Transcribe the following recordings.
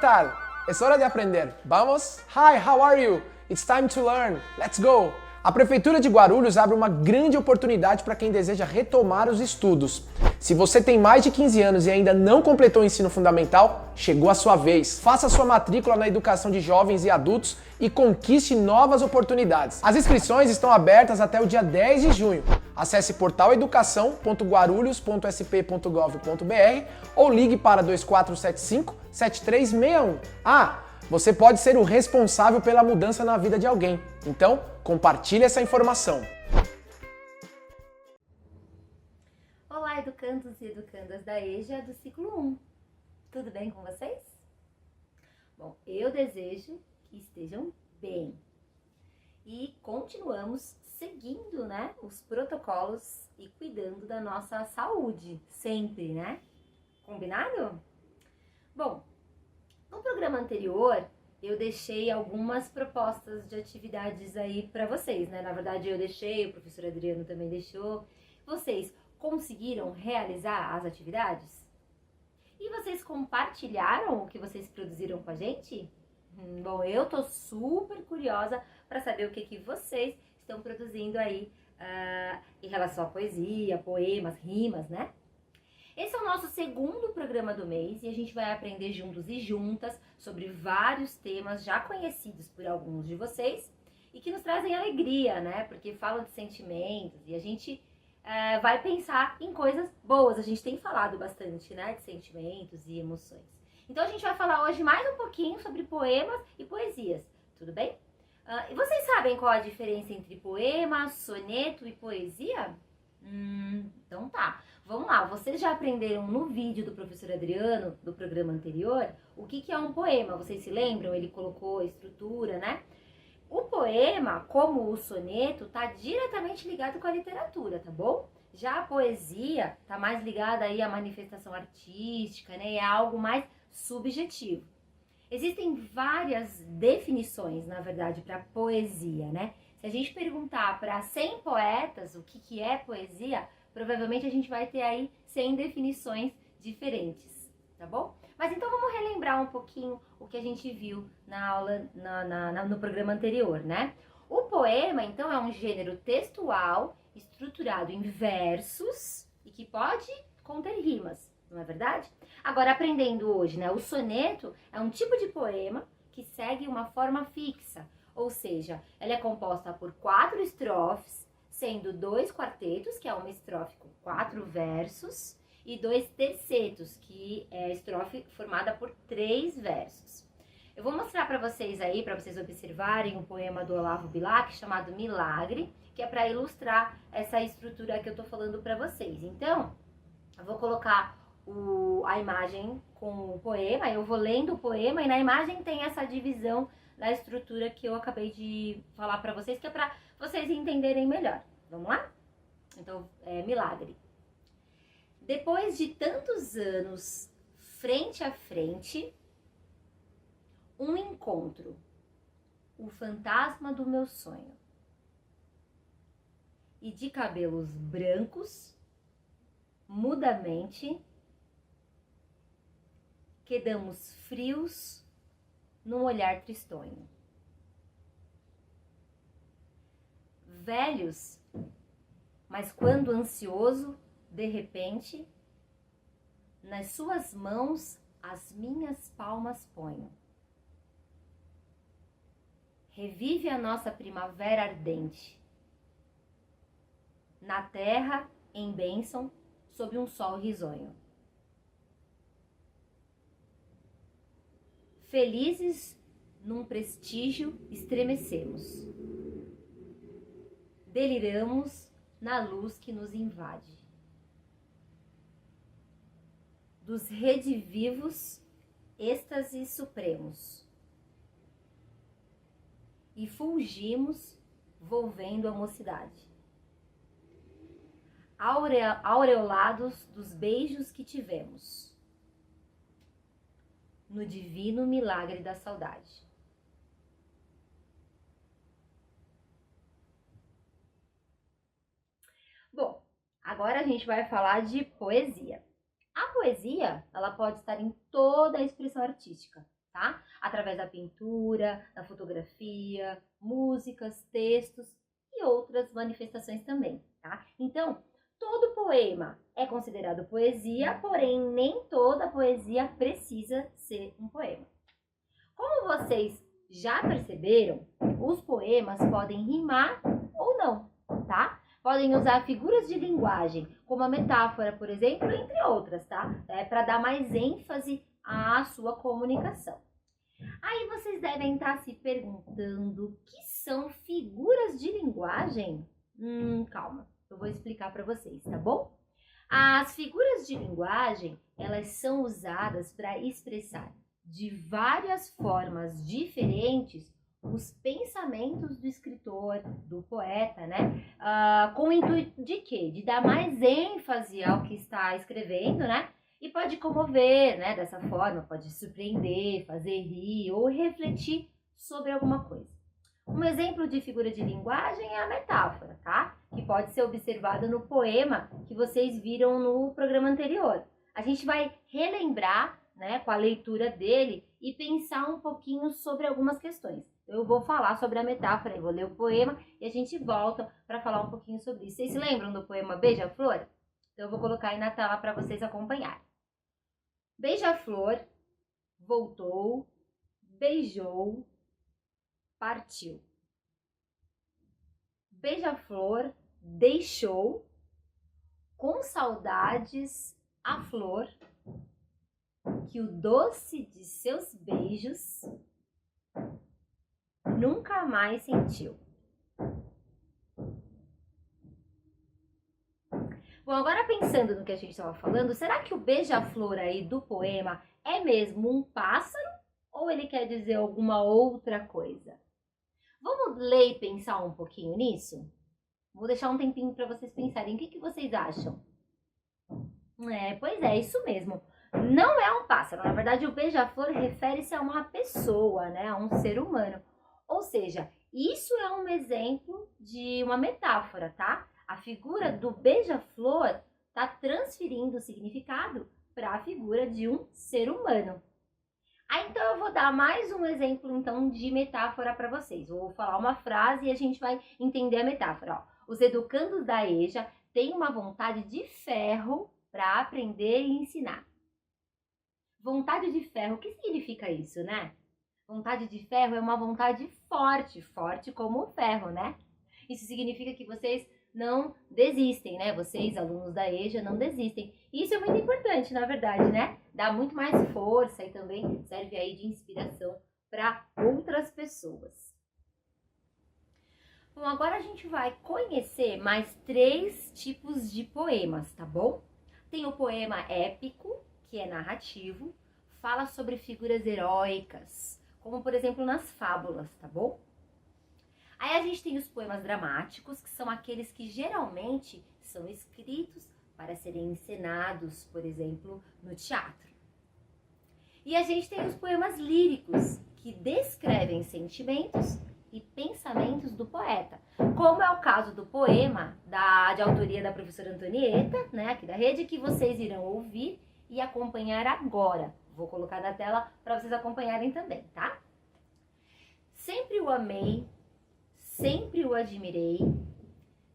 tal? Es hora de aprender. Vamos? Hi, how are you? It's time to learn. Let's go! A Prefeitura de Guarulhos abre uma grande oportunidade para quem deseja retomar os estudos. Se você tem mais de 15 anos e ainda não completou o ensino fundamental, chegou a sua vez. Faça sua matrícula na educação de jovens e adultos e conquiste novas oportunidades. As inscrições estão abertas até o dia 10 de junho. Acesse portaleducação.guarulhos.sp.gov.br ou ligue para 2475-7361. Você pode ser o responsável pela mudança na vida de alguém. Então, compartilhe essa informação. Olá, educandos e educandas da EJA do ciclo 1. Tudo bem com vocês? Bom, eu desejo que estejam bem. E continuamos seguindo, os protocolos e cuidando da nossa saúde, sempre, Combinado? Bom, no programa anterior, eu deixei algumas propostas de atividades aí para vocês, Na verdade, eu deixei, o professor Adriano também deixou. Vocês conseguiram realizar as atividades? E vocês compartilharam o que vocês produziram com a gente? Bom, eu tô super curiosa para saber o que vocês estão produzindo aí em relação à poesia, poemas, rimas, Esse é o nosso segundo programa do mês e a gente vai aprender juntos e juntas sobre vários temas já conhecidos por alguns de vocês e que nos trazem alegria, Porque falam de sentimentos e a gente vai pensar em coisas boas. A gente tem falado bastante, de sentimentos e emoções. Então a gente vai falar hoje mais um pouquinho sobre poemas e poesias, tudo bem? E vocês sabem qual a diferença entre poema, soneto e poesia? Então tá, vamos lá. Vocês já aprenderam no vídeo do professor Adriano, do programa anterior, o que é um poema? Vocês se lembram? Ele colocou a estrutura, O poema, como o soneto, tá diretamente ligado com a literatura, tá bom? Já a poesia tá mais ligada aí à manifestação artística, É algo mais subjetivo. Existem várias definições, na verdade, para poesia, Se a gente perguntar para 100 poetas o que é poesia, provavelmente a gente vai ter aí 100 definições diferentes, tá bom? Mas então vamos relembrar um pouquinho o que a gente viu na aula, no programa anterior, O poema, então, é um gênero textual estruturado em versos e que pode conter rimas, não é verdade? Agora, aprendendo hoje, o soneto é um tipo de poema que segue uma forma fixa, ou seja, ela é composta por 4 estrofes, sendo 2 quartetos, que é uma estrofe com 4 versos, e 2 tercetos, que é a estrofe formada por 3 versos. Eu vou mostrar para vocês aí, para vocês observarem um poema do Olavo Bilac chamado Milagre, que é para ilustrar essa estrutura que eu tô falando para vocês. Então, eu vou colocar a imagem com o poema, eu vou lendo o poema e na imagem tem essa divisão da estrutura que eu acabei de falar para vocês, que é para vocês entenderem melhor. Vamos lá? Então, Milagre. Depois de tantos anos, frente a frente, um encontro, o fantasma do meu sonho. E de cabelos brancos, mudamente, quedamos frios num olhar tristonho. Velhos, mas quando ansioso, de repente, nas suas mãos as minhas palmas ponho. Revive a nossa primavera ardente, na terra, em bênção, sob um sol risonho. Felizes num prestígio estremecemos. Deliramos na luz que nos invade. Dos redivivos, êxtases supremos. E fulgimos, volvendo a mocidade. Aureolados dos beijos que tivemos. No divino milagre da saudade. Bom, agora a gente vai falar de poesia. A poesia, ela pode estar em toda a expressão artística, tá? Através da pintura, da fotografia, músicas, textos e outras manifestações também, tá? Então, todo poema é considerado poesia, porém nem toda poesia precisa ser um poema. Como vocês já perceberam, os poemas podem rimar ou não, tá? Podem usar figuras de linguagem, como a metáfora, por exemplo, entre outras, tá? Para dar mais ênfase à sua comunicação. Aí vocês devem estar se perguntando o que são figuras de linguagem? Calma, eu vou explicar para vocês, tá bom? As figuras de linguagem, elas são usadas para expressar de várias formas diferentes os pensamentos do escritor, do poeta, né? Com o intuito de quê? De dar mais ênfase ao que está escrevendo, né? E pode comover, né? Dessa forma, pode surpreender, fazer rir ou refletir sobre alguma coisa. Um exemplo de figura de linguagem é a metáfora, tá? Que pode ser observada no poema que vocês viram no programa anterior. A gente vai relembrar, né, com a leitura dele e pensar um pouquinho sobre algumas questões. Eu vou falar sobre a metáfora, eu vou ler o poema e a gente volta para falar um pouquinho sobre isso. Vocês se lembram do poema Beija-Flor? Então eu vou colocar aí na tela para vocês acompanharem. Beija-flor voltou, beijou, partiu. Beija-flor deixou com saudades a flor que o doce de seus beijos nunca mais sentiu. Bom, agora pensando no que a gente estava falando, será que o beija-flor aí do poema é mesmo um pássaro ou ele quer dizer alguma outra coisa? Vamos ler e pensar um pouquinho nisso? Vou deixar um tempinho para vocês pensarem. O que vocês acham? Pois é, isso mesmo. Não é um pássaro. Na verdade, o beija-flor refere-se a uma pessoa, né? A um ser humano. Ou seja, isso é um exemplo de uma metáfora, tá? A figura do beija-flor está transferindo o significado para a figura de um ser humano. Então eu vou dar mais um exemplo então de metáfora para vocês. Vou falar uma frase e a gente vai entender a metáfora. Ó, os educandos da EJA têm uma vontade de ferro para aprender e ensinar. Vontade de ferro, o que significa isso, né? Vontade de ferro é uma vontade forte, forte como o ferro, né? Isso significa que vocês não desistem, né? Vocês, alunos da EJA, não desistem. E isso é muito importante, na verdade, né? Dá muito mais força e também serve aí de inspiração para outras pessoas. Bom, agora a gente vai conhecer mais 3 tipos de poemas, tá bom? Tem o poema épico, que é narrativo, fala sobre figuras heróicas, como por exemplo nas fábulas, tá bom? Aí a gente tem os poemas dramáticos, que são aqueles que geralmente são escritos para serem encenados, por exemplo, no teatro. E a gente tem os poemas líricos, que descrevem sentimentos e pensamentos do poeta, como é o caso do poema de autoria da professora Antonieta, né, aqui da rede, que vocês irão ouvir e acompanhar agora. Vou colocar na tela para vocês acompanharem também, tá? Sempre o amei, sempre o admirei,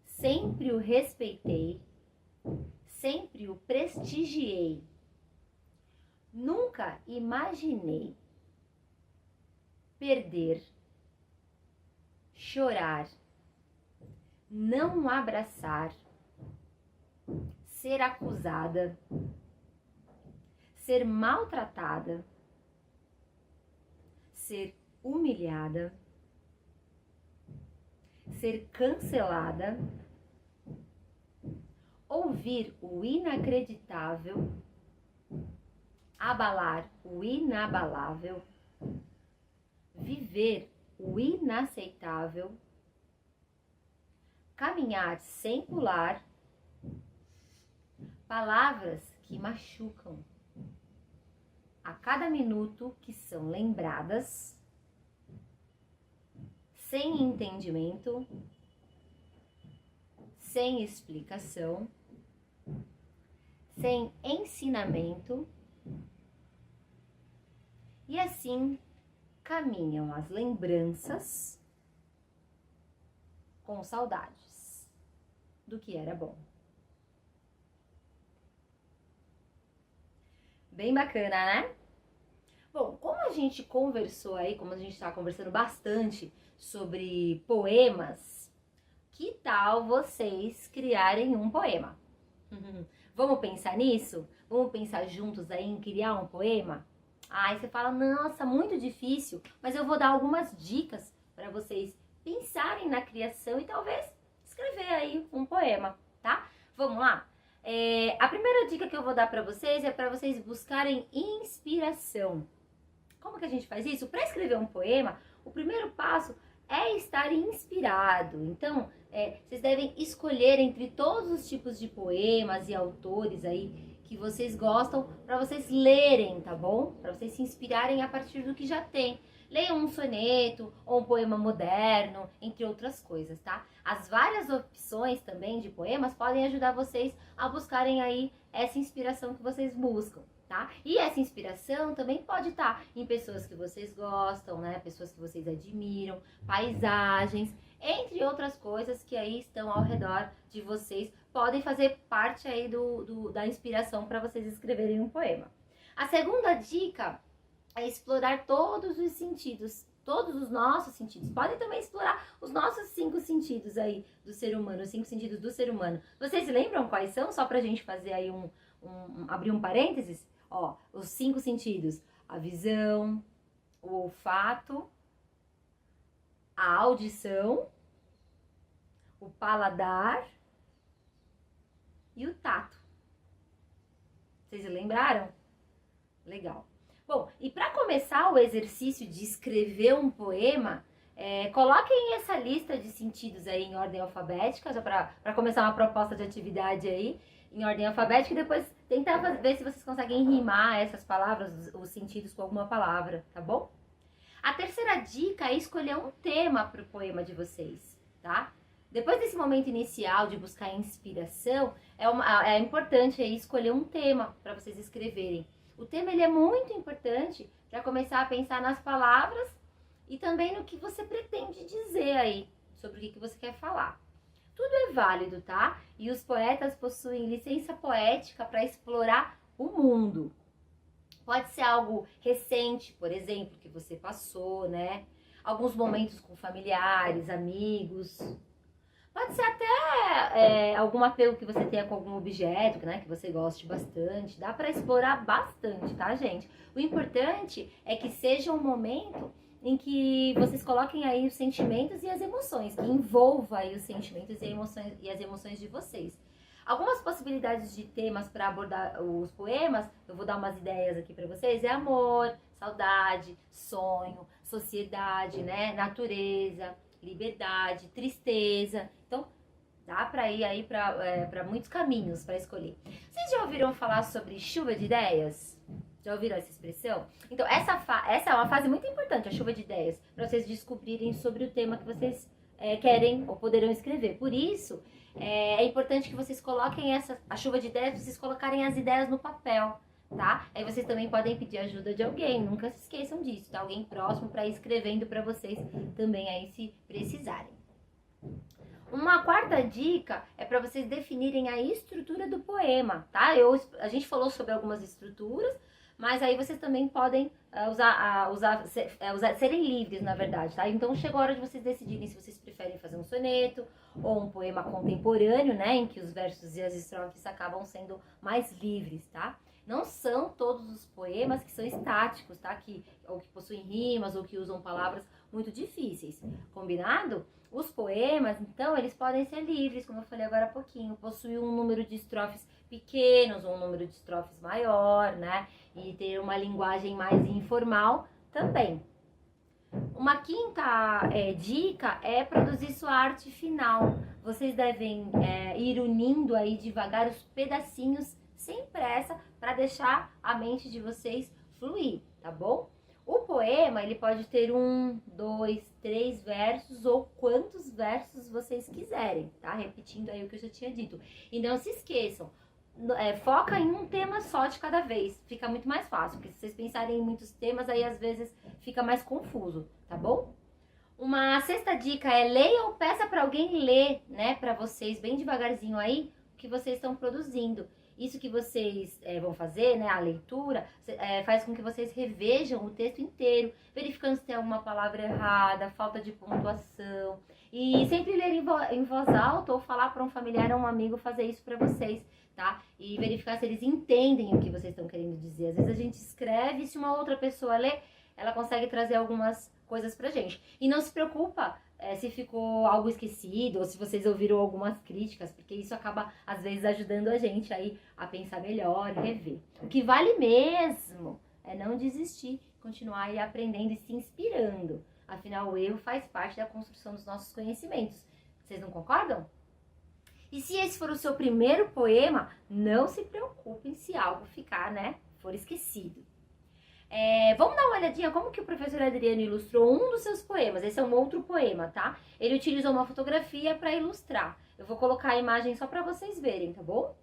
sempre o respeitei, sempre o prestigiei. Nunca imaginei perder, chorar, não abraçar, ser acusada, ser maltratada, ser humilhada, ser cancelada, ouvir o inacreditável, abalar o inabalável, viver o inaceitável, caminhar sem pular, palavras que machucam, a cada minuto que são lembradas, sem entendimento, sem explicação, sem ensinamento E assim caminham as lembranças com saudades do que era bom. Bem bacana, né? Bom, como a gente conversou aí, como a gente está conversando bastante sobre poemas, que tal vocês criarem um poema? Vamos pensar nisso? Vamos pensar juntos aí em criar um poema? Aí você fala, nossa, muito difícil, mas eu vou dar algumas dicas para vocês pensarem na criação e talvez escrever aí um poema, tá? Vamos lá? A primeira dica que eu vou dar para vocês é para vocês buscarem inspiração. Como que a gente faz isso? Para escrever um poema, o primeiro passo é estar inspirado. Então, vocês devem escolher entre todos os tipos de poemas e autores aí que vocês gostam para vocês lerem, tá bom? Para vocês se inspirarem a partir do que já tem. Leiam um soneto ou um poema moderno, entre outras coisas, tá? As várias opções também de poemas podem ajudar vocês a buscarem aí essa inspiração que vocês buscam, tá? E essa inspiração também pode estar em pessoas que vocês gostam, né? Pessoas que vocês admiram, paisagens, entre outras coisas que aí estão ao redor de vocês, podem fazer parte aí da inspiração para vocês escreverem um poema. A segunda dica é explorar todos os sentidos, todos os nossos sentidos. Podem também explorar os nossos 5 sentidos aí do ser humano, os 5 sentidos do ser humano. Vocês lembram quais são? Só pra gente fazer aí abrir um parênteses. Ó, os 5 sentidos: a visão, o olfato, a audição, o paladar e o tato. Vocês lembraram? Legal. Bom, e para começar o exercício de escrever um poema, coloquem essa lista de sentidos aí em ordem alfabética, já para começar uma proposta de atividade aí, em ordem alfabética, e depois tentar ver se vocês conseguem rimar essas palavras, os sentidos com alguma palavra, tá bom? A terceira dica é escolher um tema para o poema de vocês, tá? Depois desse momento inicial de buscar inspiração, é importante aí escolher um tema para vocês escreverem. O tema ele é muito importante para começar a pensar nas palavras e também no que você pretende dizer aí, sobre o que você quer falar. Tudo é válido, tá? E os poetas possuem licença poética para explorar o mundo. Pode ser algo recente, por exemplo, que você passou, né? Alguns momentos com familiares, amigos. Pode ser até algum apego que você tenha com algum objeto, né, que você goste bastante. Dá para explorar bastante, tá, gente? O importante é que seja um momento em que vocês coloquem aí os sentimentos e as emoções, que envolva aí os sentimentos e as emoções de vocês. Algumas possibilidades de temas para abordar os poemas, eu vou dar umas ideias aqui para vocês, é amor, saudade, sonho, sociedade, né, natureza, liberdade, tristeza. Então, dá para ir aí para muitos caminhos para escolher. Vocês já ouviram falar sobre chuva de ideias? Já ouviram essa expressão? Então, essa é uma fase muito importante, a chuva de ideias, para vocês descobrirem sobre o tema que vocês querem ou poderão escrever. Por isso, é importante que vocês coloquem a chuva de ideias, vocês colocarem as ideias no papel, tá? Aí vocês também podem pedir ajuda de alguém, nunca se esqueçam disso, tá? Alguém próximo para ir escrevendo para vocês também aí se precisarem. Uma quarta dica é para vocês definirem a estrutura do poema, tá? A gente falou sobre algumas estruturas, mas aí vocês também podem serem livres, na verdade, tá? Então chegou a hora de vocês decidirem se vocês preferem fazer um soneto ou um poema contemporâneo, né? Em que os versos e as estrofes acabam sendo mais livres, tá? Não são todos os poemas que são estáticos, tá? Ou que possuem rimas ou que usam palavras muito difíceis, combinado? Os poemas, então, eles podem ser livres, como eu falei agora há pouquinho, possuir um número de estrofes pequenos ou um número de estrofes maior, né? E ter uma linguagem mais informal também. Uma quinta dica é produzir sua arte final. Vocês devem ir unindo aí devagar os pedacinhos sem pressa para deixar a mente de vocês fluir, tá bom? O poema, ele pode ter 1, 2, 3 versos ou quantos versos vocês quiserem, tá? Repetindo aí o que eu já tinha dito. E não se esqueçam, foca em um tema só de cada vez. Fica muito mais fácil, porque se vocês pensarem em muitos temas, aí às vezes fica mais confuso, tá bom? Uma sexta dica é leia ou peça para alguém ler, né, para vocês, bem devagarzinho aí, o que vocês estão produzindo. Isso que vocês vão fazer, né, a leitura, faz com que vocês revejam o texto inteiro, verificando se tem alguma palavra errada, falta de pontuação. E sempre ler em voz alta ou falar para um familiar ou um amigo fazer isso para vocês, tá? E verificar se eles entendem o que vocês estão querendo dizer. Às vezes a gente escreve e se uma outra pessoa lê, ela consegue trazer algumas coisas pra gente. E não se preocupa se ficou algo esquecido ou se vocês ouviram algumas críticas, porque isso acaba, às vezes, ajudando a gente aí a pensar melhor e rever. O que vale mesmo é não desistir, continuar aí aprendendo e se inspirando. Afinal, o erro faz parte da construção dos nossos conhecimentos. Vocês não concordam? E se esse for o seu primeiro poema, não se preocupem se algo ficar, for esquecido. Vamos dar uma olhadinha como que o professor Adriano ilustrou um dos seus poemas. Esse é um outro poema, tá? Ele utilizou uma fotografia para ilustrar. Eu vou colocar a imagem só para vocês verem, tá bom?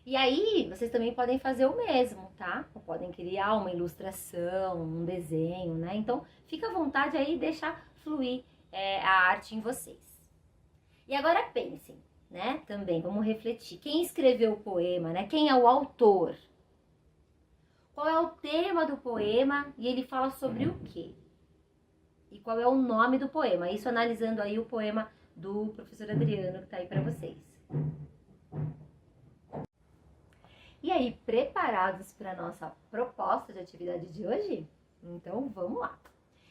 E aí, vocês também podem fazer o mesmo, tá? Ou podem criar uma ilustração, um desenho, né? Então, fica à vontade aí e deixa fluir a arte em vocês. E agora pensem, né? Também, vamos refletir. Quem escreveu o poema, né? Quem é o autor? Qual é o tema do poema e ele fala sobre o quê? E qual é o nome do poema? Isso analisando aí o poema do professor Adriano, que tá aí para vocês. E aí, preparados para a nossa proposta de atividade de hoje? Então, vamos lá.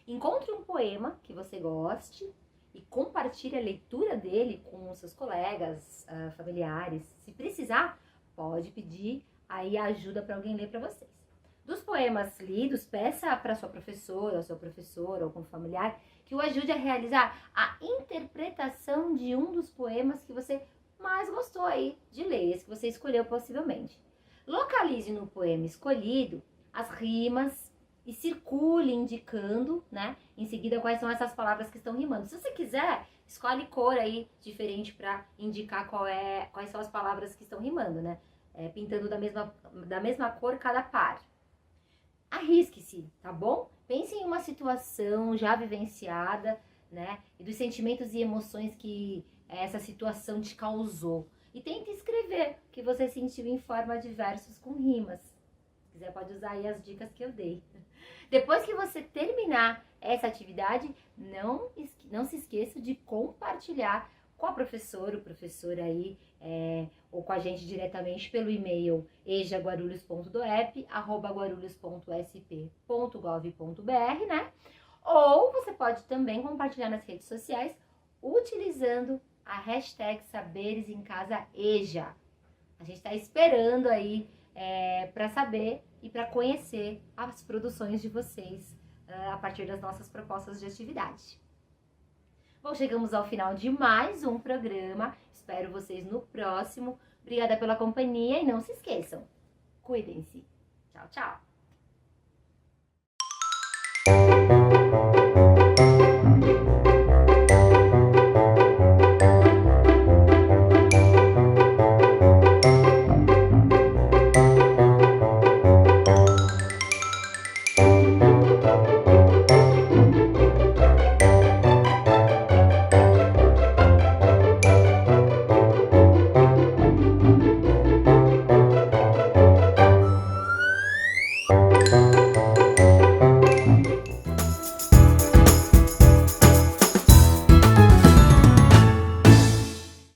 Encontre um poema que você goste e compartilhe a leitura dele com os seus colegas, familiares. Se precisar, pode pedir aí ajuda para alguém ler para vocês. Dos poemas lidos, peça para sua professora, ou seu professor, ou algum familiar, que o ajude a realizar a interpretação de um dos poemas que você mais gostou aí de ler, esse que você escolheu possivelmente. Localize no poema escolhido as rimas e circule indicando, né, em seguida quais são essas palavras que estão rimando. Se você quiser, escolhe cor aí diferente para indicar quais são as palavras que estão rimando, né, pintando da mesma cor cada par. Arrisque-se, tá bom? Pense em uma situação já vivenciada, né? E dos sentimentos e emoções que essa situação te causou. E tente escrever o que você sentiu em forma de versos com rimas. Se quiser, pode usar aí as dicas que eu dei. Depois que você terminar essa atividade, não se esqueça de compartilhar com a professora, o professor aí, ou com a gente diretamente pelo e-mail ejaguarulhos.doep@guarulhos.sp.gov.br, né? Ou você pode também compartilhar nas redes sociais utilizando a hashtag Saberes em Casa EJA. A gente está esperando aí para saber e para conhecer as produções de vocês a partir das nossas propostas de atividade. Bom, chegamos ao final de mais um programa. Espero vocês no próximo. Obrigada pela companhia e não se esqueçam. Cuidem-se. Tchau, tchau.